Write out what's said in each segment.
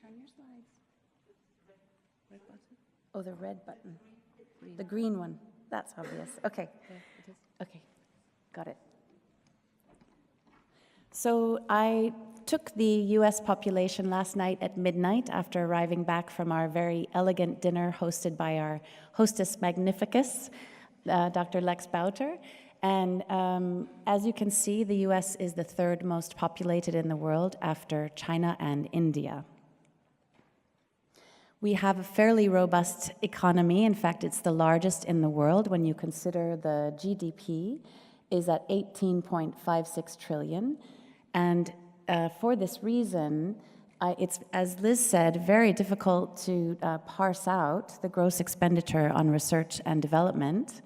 on your slides. Red button? Oh, the red button. The green one. That's obvious. Okay. Okay. Got it. So I took the US population last night at midnight after arriving back from our very elegant dinner hosted by our hostess magnificus, Dr. Lex Bouter. And as you can see, the US is the third most populated in the world after China and India. We have a fairly robust economy. In fact, it's the largest in the world when you consider the GDP is at 18.56 trillion. And for this reason, it's, as Liz said, very difficult to parse out the gross expenditure on research and development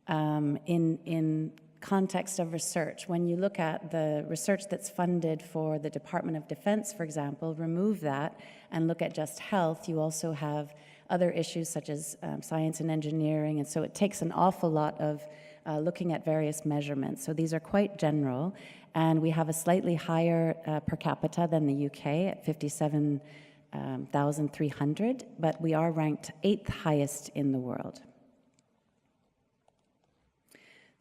in context of research. When you look at the research that's funded for the Department of Defense, for example, remove that and look at just health, you also have other issues such as science and engineering, and so it takes an awful lot of looking at various measurements. So these are quite general, and we have a slightly higher per capita than the UK at 57,300, but we are ranked 8th highest in the world.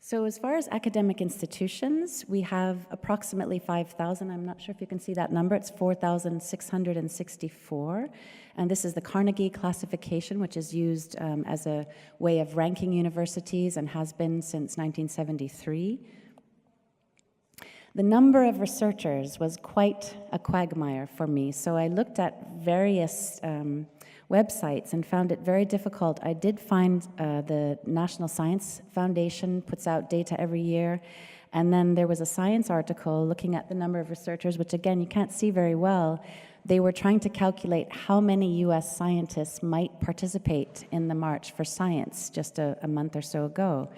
So as far as academic institutions, we have approximately 5,000. I'm not sure if you can see that number. It's 4,664. And this is the Carnegie classification, which is used as a way of ranking universities and has been since 1973. The number of researchers was quite a quagmire for me. So I looked at various websites and found it very difficult. I did find the National Science Foundation puts out data every year, and then there was a science article looking at the number of researchers, which again you can't see very well. They were trying to calculate how many US scientists might participate in the March for Science just a month or so ago.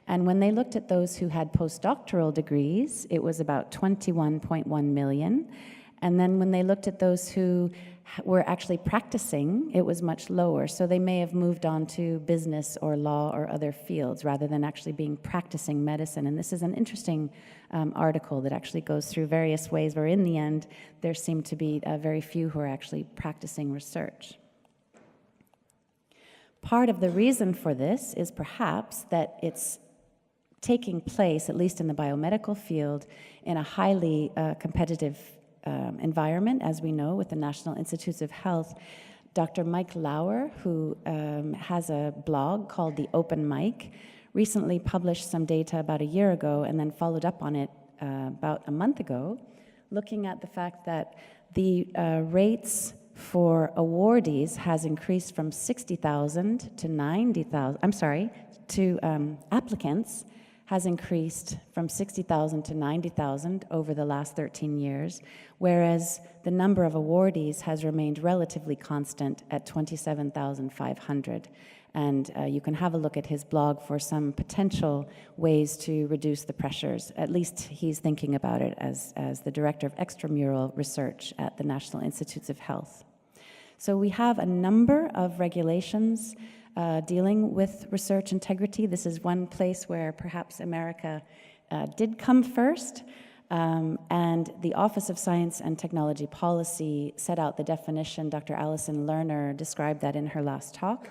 And when they looked at those who had postdoctoral degrees, it was about 21.1 million. And then when they looked at those who were actually practicing, it was much lower. So they may have moved on to business or law or other fields rather than actually being practicing medicine. And this is an interesting article that actually goes through various ways where in the end there seem to be very few who are actually practicing research. Part of the reason for this is perhaps that it's taking place, at least in the biomedical field, in a highly competitive environment, as we know, with the National Institutes of Health. Dr. Mike Lauer, who has a blog called The Open Mic, recently published some data about a year ago and then followed up on it about a month ago, looking at the fact that the rates for awardees has increased from 60,000 to 90,000, to applicants has increased from 60,000 to 90,000 over the last 13 years, whereas the number of awardees has remained relatively constant at 27,500. And you can have a look at his blog for some potential ways to reduce the pressures. At least he's thinking about it as the director of extramural research at the National Institutes of Health. So we have a number of regulations dealing with research integrity. This is one place where perhaps America did come first, and the Office of Science and Technology Policy set out the definition. Dr. Alison Lerner described that in her last talk.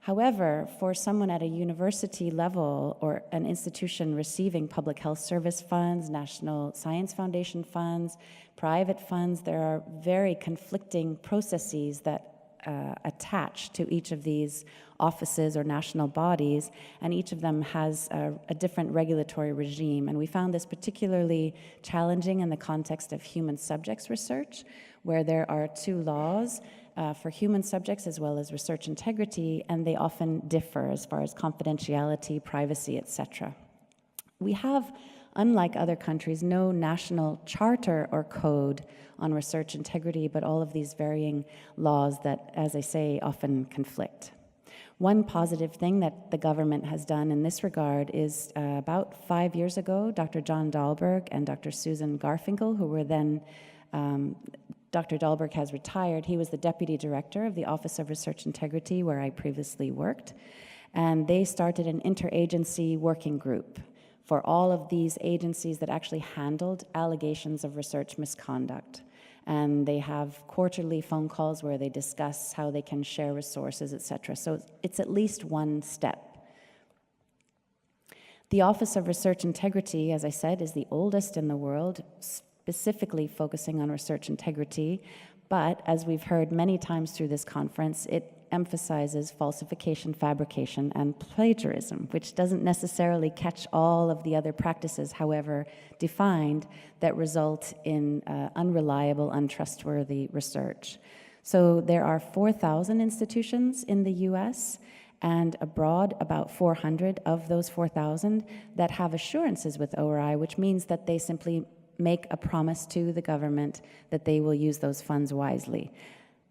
However, for someone at a university level or an institution receiving public health service funds, National Science Foundation funds, private funds, there are very conflicting processes that attached to each of these offices or national bodies, and each of them has a different regulatory regime. And we found this particularly challenging in the context of human subjects research, where there are two laws for human subjects as well as research integrity, and they often differ as far as confidentiality, privacy, etc. We have, unlike other countries, no national charter or code on research integrity, but all of these varying laws that, as I say, often conflict. One positive thing that the government has done in this regard is about 5 years ago, Dr. John Dahlberg and Dr. Susan Garfinkel, who were then, Dr. Dahlberg has retired. He was the deputy director of the Office of Research Integrity, where I previously worked. And they started an interagency working group for all of these agencies that actually handled allegations of research misconduct. and they have quarterly phone calls where they discuss how they can share resources, etc. So it's at least one step. The Office of Research Integrity, as I said, is the oldest in the world, specifically focusing on research integrity. But as we've heard many times through this conference, it emphasizes falsification, fabrication, and plagiarism, which doesn't necessarily catch all of the other practices, however defined, that result in unreliable, untrustworthy research. So there are 4,000 institutions in the US, and abroad, about 400 of those 4,000 that have assurances with ORI, which means that they simply make a promise to the government that they will use those funds wisely.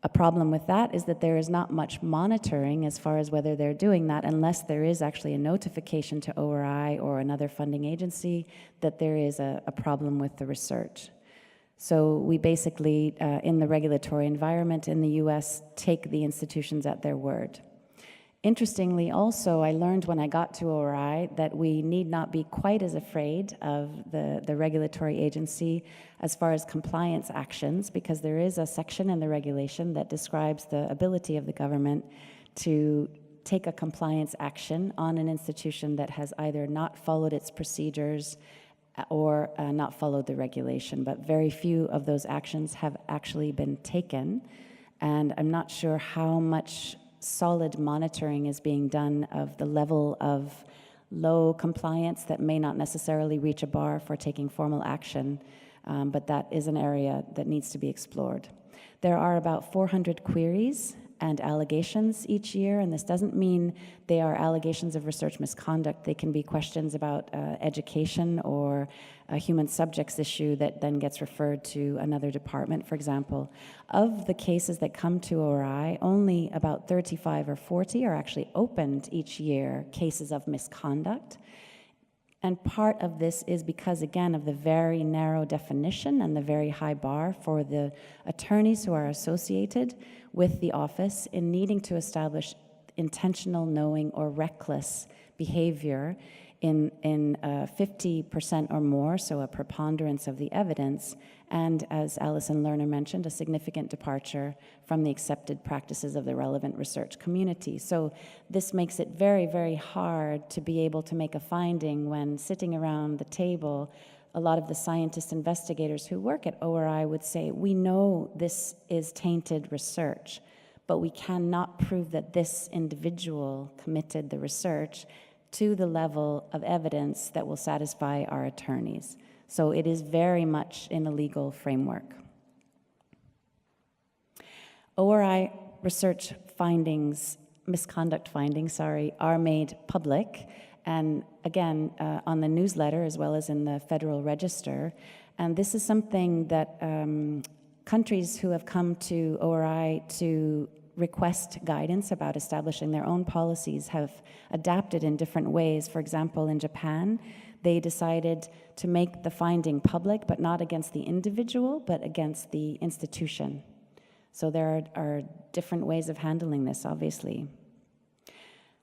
A problem with that is that there is not much monitoring as far as whether they're doing that unless there is actually a notification to ORI or another funding agency that there is a problem with the research. So we basically, in the regulatory environment in the US, take the institutions at their word. Interestingly, also, I learned when I got to ORI that we need not be quite as afraid of the regulatory agency as far as compliance actions, because there is a section in the regulation that describes the ability of the government to take a compliance action on an institution that has either not followed its procedures or not followed the regulation. But very few of those actions have actually been taken, and I'm not sure how much solid monitoring is being done of the level of low compliance that may not necessarily reach a bar for taking formal action, but that is an area that needs to be explored. There are about 400 queries and allegations each year, and this doesn't mean they are allegations of research misconduct. They can be questions about education or a human subjects issue that then gets referred to another department, for example. Of the cases that come to ORI, only about 35 or 40 are actually opened each year, cases of misconduct. And part of this is because, again, of the very narrow definition and the very high bar for the attorneys who are associated with the office in needing to establish intentional, knowing, or reckless behavior in 50% or more, so a preponderance of the evidence, and as Alison Lerner mentioned, a significant departure from the accepted practices of the relevant research community. So this makes it very, very hard to be able to make a finding when sitting around the table. A lot of the scientist investigators who work at ORI would say, we know this is tainted research, but we cannot prove that this individual committed the research to the level of evidence that will satisfy our attorneys. So it is very much in a legal framework. ORI research findings, misconduct findings, are made public, and again, on the newsletter as well as in the Federal Register. And this is something that countries who have come to ORI to request guidance about establishing their own policies have adapted in different ways. For example, in Japan, they decided to make the finding public, but not against the individual, but against the institution. So there are different ways of handling this, obviously.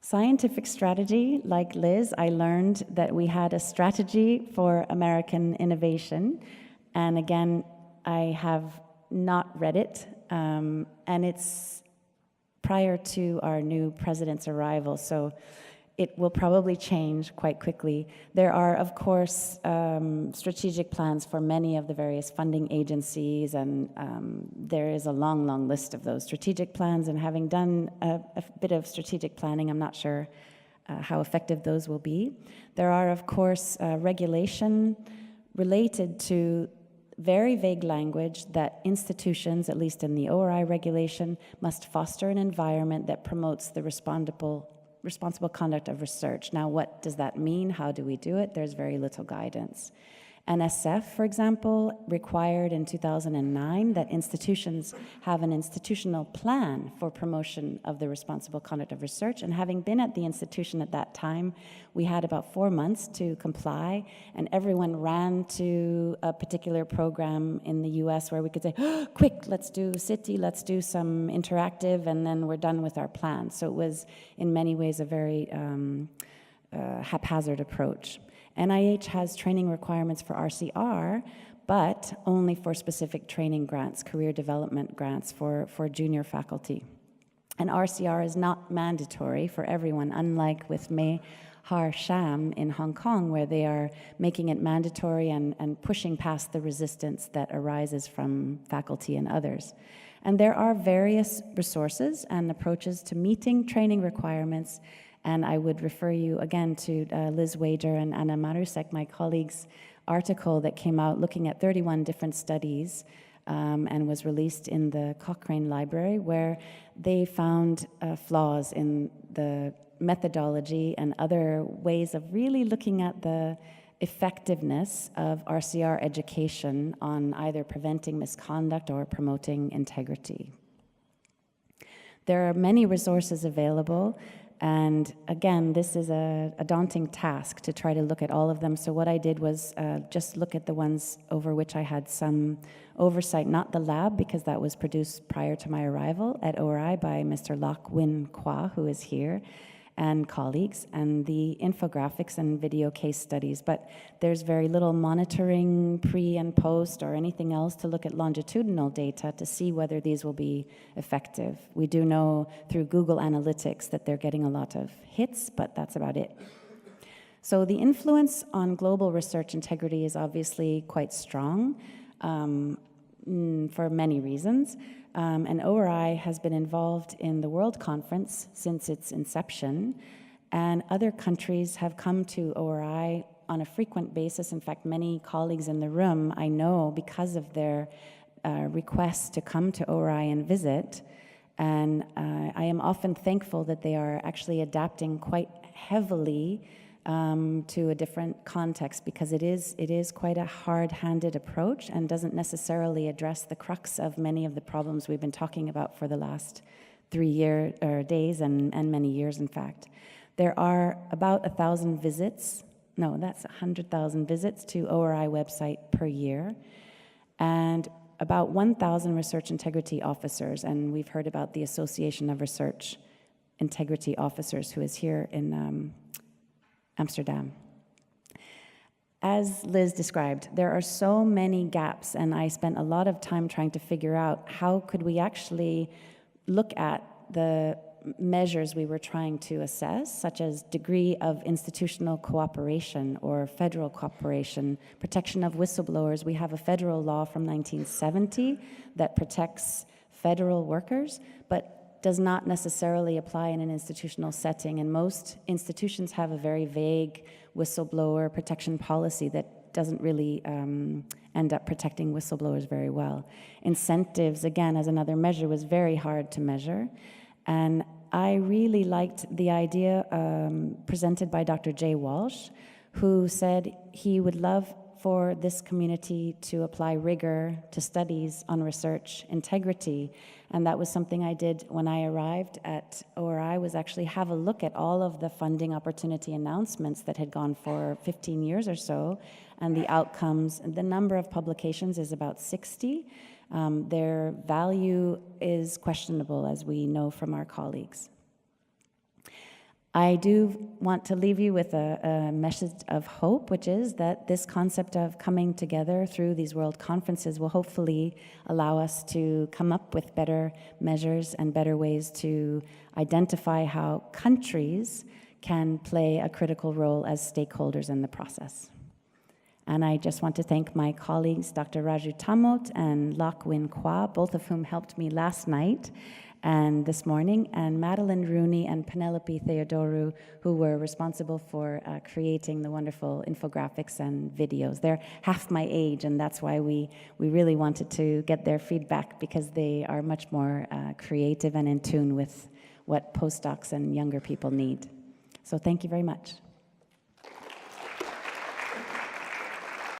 Scientific strategy, like Liz, I learned that we had a strategy for American innovation. And again, I have not read it, and it's prior to our new president's arrival, so it will probably change quite quickly. There are, of course, strategic plans for many of the various funding agencies, and there is a long, long list of those strategic plans, and having done a bit of strategic planning, I'm not sure how effective those will be. There are, of course, regulation related to very vague language that institutions, at least in the ORI regulation, must foster an environment that promotes the responsible conduct of research. Now, what does that mean? How do we do it? There's very little guidance. NSF, for example, required in 2009 that institutions have an institutional plan for promotion of the responsible conduct of research. And having been at the institution at that time, we had about 4 months to comply, and everyone ran to a particular program in the US where we could say, oh, quick, let's do City, let's do some interactive, and then we're done with our plan. So it was, in many ways, a very haphazard approach. NIH has training requirements for RCR, but only for specific training grants, career development grants for junior faculty. And RCR is not mandatory for everyone, unlike with Har Sham in Hong Kong, where they are making it mandatory and pushing past the resistance that arises from faculty and others. And there are various resources and approaches to meeting training requirements, and I would refer you again to Liz Wager and Anna Marusek, my colleagues' article that came out looking at 31 different studies and was released in the Cochrane Library, where they found flaws in the methodology and other ways of really looking at the effectiveness of RCR education on either preventing misconduct or promoting integrity. There are many resources available, and again, this is a daunting task to try to look at all of them. So what I did was just look at the ones over which I had some oversight, not the lab, because that was produced prior to my arrival at ORI by Mr. Loc Win Kwa, who is here, and colleagues, and the infographics and video case studies, but there's very little monitoring pre and post or anything else to look at longitudinal data to see whether these will be effective. We do know through Google Analytics that they're getting a lot of hits, but that's about it. So the influence on global research integrity is obviously quite strong for many reasons. And ORI has been involved in the World Conference since its inception, and other countries have come to ORI on a frequent basis. In fact, many colleagues in the room I know because of their requests to come to ORI and visit, and I am often thankful that they are actually adapting quite heavily to a different context, because it is quite a hard-handed approach and doesn't necessarily address the crux of many of the problems we've been talking about for the last 3 days and many years, in fact. There are about 1,000 visits, no, that's 100,000 visits to ORI website per year, and about 1,000 research integrity officers, and we've heard about the Association of Research Integrity Officers, who is here in Amsterdam. As Liz described, there are so many gaps, and I spent a lot of time trying to figure out how could we actually look at the measures we were trying to assess, such as degree of institutional cooperation or federal cooperation, protection of whistleblowers. We have a federal law from 1970 that protects federal workers, but does not necessarily apply in an institutional setting, and most institutions have a very vague whistleblower protection policy that doesn't really end up protecting whistleblowers very well. Incentives, again, as another measure, was very hard to measure, and I really liked the idea presented by Dr. Jay Walsh, who said he would love for this community to apply rigor to studies on research integrity. And that was something I did when I arrived at ORI, was actually have a look at all of the funding opportunity announcements that had gone for 15 years or so, and the outcomes. The number of publications is about 60. Their value is questionable, as we know from our colleagues. I do want to leave you with a message of hope, which is that this concept of coming together through these world conferences will hopefully allow us to come up with better measures and better ways to identify how countries can play a critical role as stakeholders in the process. And I just want to thank my colleagues, Dr. Raju Tamot and Loc Win Kwa, both of whom helped me last night and this morning, and Madeline Rooney and Penelope Theodorou, who were responsible for creating the wonderful infographics and videos. They're half my age, and that's why we really wanted to get their feedback, because they are much more creative and in tune with what postdocs and younger people need. So thank you very much.